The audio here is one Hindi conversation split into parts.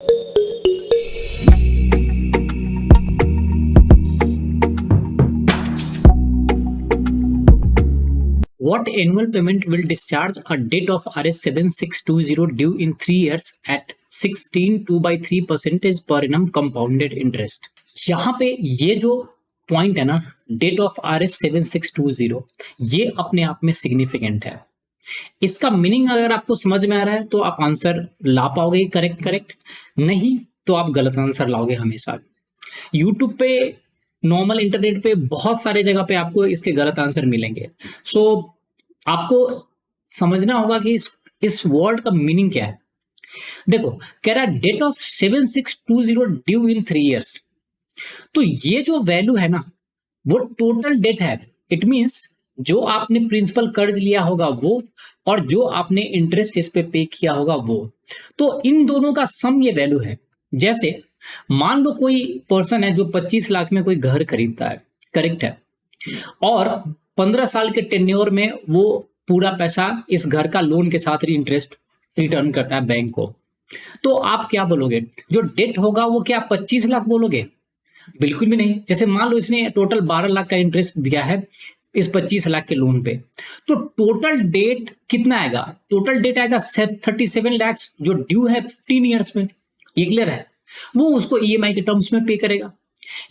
What annual payment will discharge a debt of Rs 7620 due in 3 years at 16.2/3% per annum compounded interest? यहाँ पे ये जो पॉइंट है ना, डेट ऑफ Rs 7620, ये अपने आप में सिग्निफिकेंट है। इसका मीनिंग अगर आपको समझ में आ रहा है तो आप आंसर ला पाओगे करेक्ट, नहीं तो आप गलत आंसर लाओगे हमेशा। यूट्यूब पे, नॉर्मल इंटरनेट पे, बहुत सारे जगह पे आपको इसके गलत आंसर मिलेंगे। सो आपको समझना होगा कि इस वर्ड का मीनिंग क्या है। देखो, कह रहा है debt of 7620 due in 3 years. तो ये जो वैल्यू है ना, वो टोटल डेट है। इट मींस जो आपने प्रिंसिपल कर्ज लिया होगा वो, और जो आपने इंटरेस्ट इस पे पे किया होगा वो, तो इन दोनों का सम ये वैल्यू है। जैसे मान लो कोई पर्सन है जो 25 लाख में कोई घर खरीदता है, करेक्ट है, और 15 साल के टेन्योर में वो पूरा पैसा इस घर का लोन के साथ इंटरेस्ट रिटर्न करता है बैंक को। तो आप क्या बोलोगे? जो डेट होगा वो क्या 25 लाख बोलोगे? बिल्कुल भी नहीं। जैसे मान लो इसने टोटल 12 लाख का इंटरेस्ट दिया है इस 25 लाख के लोन पे, तो टोटल डेट कितना आएगा? टोटल डेट आएगा 37 लाख, जो ड्यू है 15 ईयर्स में। ये क्लियर है? वो उसको ईएमआई के टर्म्स में पे करेगा।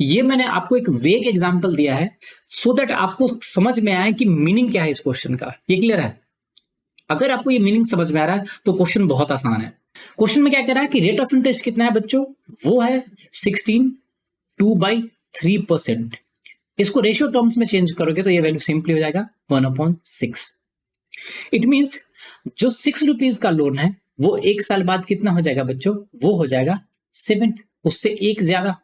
ये मैंने आपको एक वेग एग्जांपल दिया है सो दैट आपको समझ में आए कि मीनिंग क्या है इस क्वेश्चन का। ये क्लियर है? अगर आपको ये मीनिंग समझ में आ रहा है तो क्वेश्चन बहुत आसान है। क्वेश्चन में क्या कह रहा है कि रेट ऑफ इंटरेस्ट कितना है बच्चों? वो है 16.2/3%। इसको रेशियो टर्म्स में चेंज करोगे तो ये वैल्यू सिंपली हो जाएगा 1/6। इट मींस जो 6 रुपीज का लोन है वो 1 साल बाद कितना हो जाएगा बच्चों? वो हो जाएगा 7, उससे 1 ज्यादा।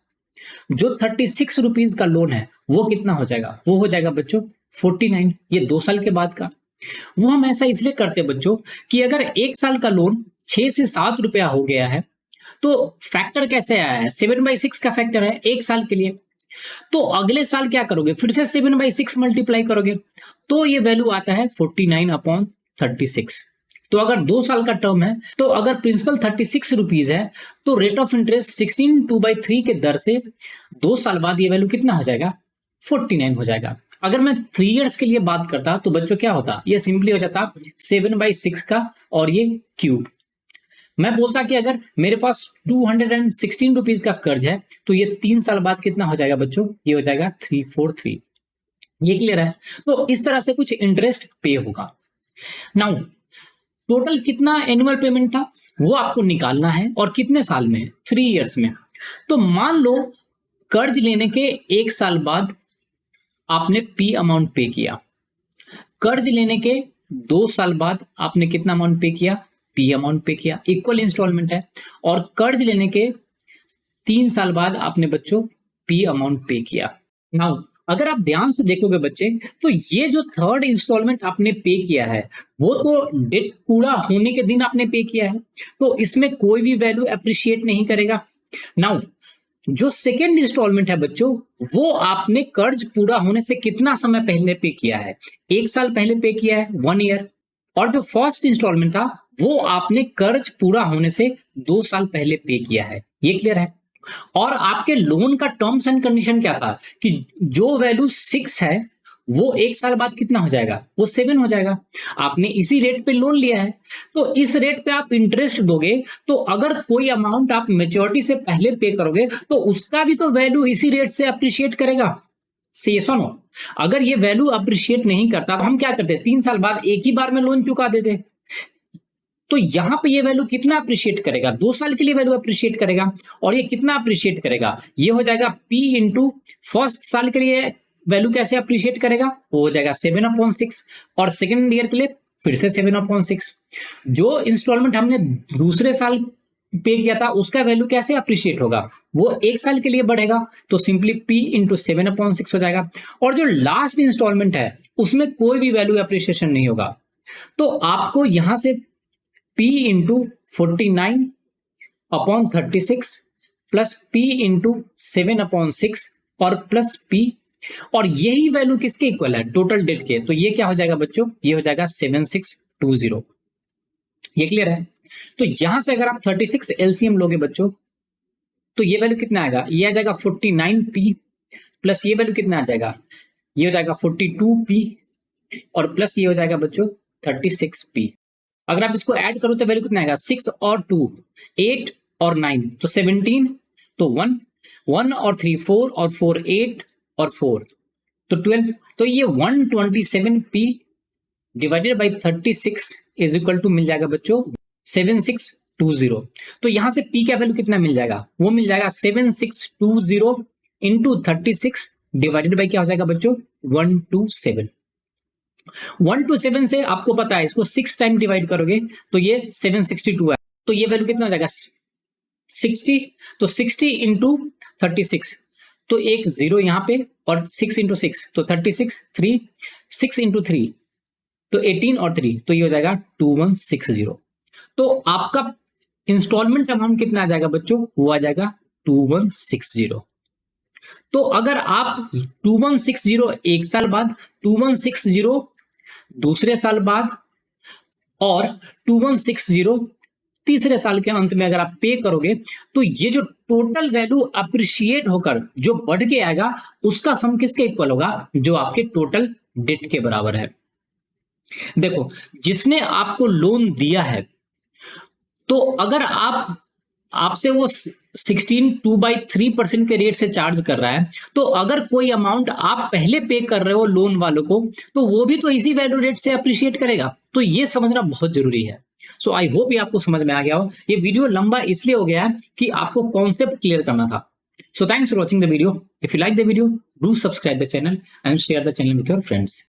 जो 36 रुपीज का लोन है वो कितना हो जाएगा? वो हो जाएगा बच्चों 49, ये 2 साल के बाद का। वो हम ऐसा इसलिए करते हैं बच्चों कि अगर 1 साल का लोन 6 से 7 रुपया हो गया है तो फैक्टर कैसे आया है? 7/6 का फैक्टर है 1 साल के लिए। तो अगले साल क्या करोगे? फिर से 7/6 मल्टीप्लाई करोगे तो ये वैल्यू आता है 49/36। तो अगर 2 साल का टर्म है, तो अगर प्रिंसिपल 36 रुपीज है तो रेट ऑफ इंटरेस्ट 16.2/3 के दर से 2 साल बाद ये वैल्यू कितना हो जाएगा? 49 हो जाएगा। अगर मैं 3 इयर्स के लिए बात करता तो बच्चों क्या होता? ये सिंपली हो जाता 7/6 का और ये क्यूब। मैं बोलता कि अगर मेरे पास 216 रुपीज का कर्ज है तो ये 3 साल बाद कितना हो जाएगा बच्चों? ये हो जाएगा 343। ये क्लियर है? तो इस तरह से कुछ इंटरेस्ट पे होगा। नाउ टोटल कितना एनुअल पेमेंट था वो आपको निकालना है, और कितने साल में? 3 इयर्स में। तो मान लो कर्ज लेने के 1 साल बाद आपने पी अमाउंट पे किया, कर्ज लेने के 2 साल बाद आपने कितना अमाउंट पे किया? पी अमाउंट पे किया। इक्वल इंस्टॉलमेंट है। और कर्ज लेने के 3 साल बाद आपने बच्चों पी अमाउंट पे किया। नाउ अगर आप ध्यान से देखोगे बच्चे, तो ये जो थर्ड इंस्टॉलमेंट आपने पे किया है वो तो डेट पूरा होने के दिन आपने पे किया है, तो इसमें कोई भी वैल्यू अप्रिशिएट नहीं करेगा। नाउ जो सेकेंड इंस्टॉलमेंट है बच्चों, वो आपने कर्ज पूरा होने से कितना समय पहले पे किया है? 1 साल पहले पे किया है, 1 ईयर। और जो फर्स्ट इंस्टॉलमेंट था वो आपने कर्ज पूरा होने से 2 साल पहले पे किया है। ये क्लियर है? और आपके लोन का टर्म्स एंड कंडीशन क्या था कि जो वैल्यू 6 है वो 1 साल बाद कितना हो जाएगा? वो 7 हो जाएगा। आपने इसी रेट पे लोन लिया है तो इस रेट पे आप इंटरेस्ट दोगे, तो अगर कोई अमाउंट आप मेच्योरिटी से पहले पे करोगे तो उसका भी तो वैल्यू इसी रेट से अप्रिशिएट करेगा। से सुनो, अगर ये वैल्यू अप्रिशिएट नहीं करता तो हम क्या करते? 3 साल बाद एक ही बार में लोन चुका देते। तो यहां पे ये वैल्यू कितना अप्रिशिएट करेगा? 2 साल के लिए वैल्यू अप्रिशिएट करेगा। और ये कितना अप्रिशिएट करेगा? ये हो जाएगा P इंटू फर्स्ट साल के लिए वैल्यू कैसे अप्रिशिएट करेगा? वो हो जाएगा 7/6। और सेकेंड ईयर के लिए फिर से 7/6। जो इंस्टॉलमेंट हमने दूसरे साल पे किया था उसका वैल्यू कैसे अप्रिशिएट होगा? वो 1 साल के लिए बढ़ेगा, तो सिंपली P इंटू 7/6 हो जाएगा। और जो लास्ट इंस्टॉलमेंट है उसमें कोई भी वैल्यू अप्रिशिएशन नहीं होगा, तो आपको यहां से P into 49/36 plus P into 7/6 और प्लस P, और यही वैल्यू किसके इक्वल है? टोटल डेट के। तो ये क्या हो जाएगा बच्चों? ये हो जाएगा 7620। ये क्लियर है? तो यहां से अगर आप 36 एलसीएम लोगे बच्चों, तो ये वैल्यू कितना आएगा, ये आ जाएगा 49p, प्लस ये वैल्यू कितना आ जाएगा, ये हो जाएगा 42p, और प्लस ये हो जाएगा बच्चों 36p। अगर आप इसको ऐड करो तो वैल्यू कितना आएगा, 6 और 2 8 और 9 तो 17, तो 1 1 और 3 4 और 4 8 और 4 तो 12, तो ये 127p divided by 36 is equal to मिल जाएगा बच्चों 7620। तो यहां से p का वैल्यू कितना मिल जाएगा, वो मिल जाएगा 7620 इंटू 36 डिवाइडेड बाई क्या हो जाएगा बच्चों 127। 127 से आपको पता है इसको 6 टाइम डिवाइड करोगे तो ये 762 है, तो ये वैल्यू कितना हो जाएगा 60, तो 60 इंटू 36, तो एक जीरो यहां पे और 6 इंटू 6 तो 36, 3 6 इंटू 3 तो 18 और 3 तो ये हो जाएगा 2160। तो आपका इंस्टॉलमेंट अमाउंट कितना आ जाएगा बच्चों, वो आ जाएगा 2160। तो अगर आप 2160 एक साल बाद, 2160 दूसरे साल बाद और 2160 तीसरे साल के अंत में अगर आप पे करोगे, तो ये जो टोटल वैल्यू अप्रिशिएट होकर जो बढ़ के आएगा उसका सम किसके इक्वल होगा, जो आपके टोटल डेट के बराबर है। देखो जिसने आपको लोन दिया है, तो अगर आपसे वो 16.2/3% के रेट से चार्ज कर रहा है, तो अगर कोई अमाउंट आप पहले पे कर रहे हो लोन वालों को, तो वो भी तो इसी वैल्यू रेट से अप्रिशिएट करेगा। तो ये समझना बहुत जरूरी है। सो आई होप ये आपको समझ में आ गया हो। ये वीडियो लंबा इसलिए हो गया है कि आपको कॉन्सेप्ट क्लियर करना था। So thanks for watching the video. If you like the video, do subscribe the channel and share the channel with your friends.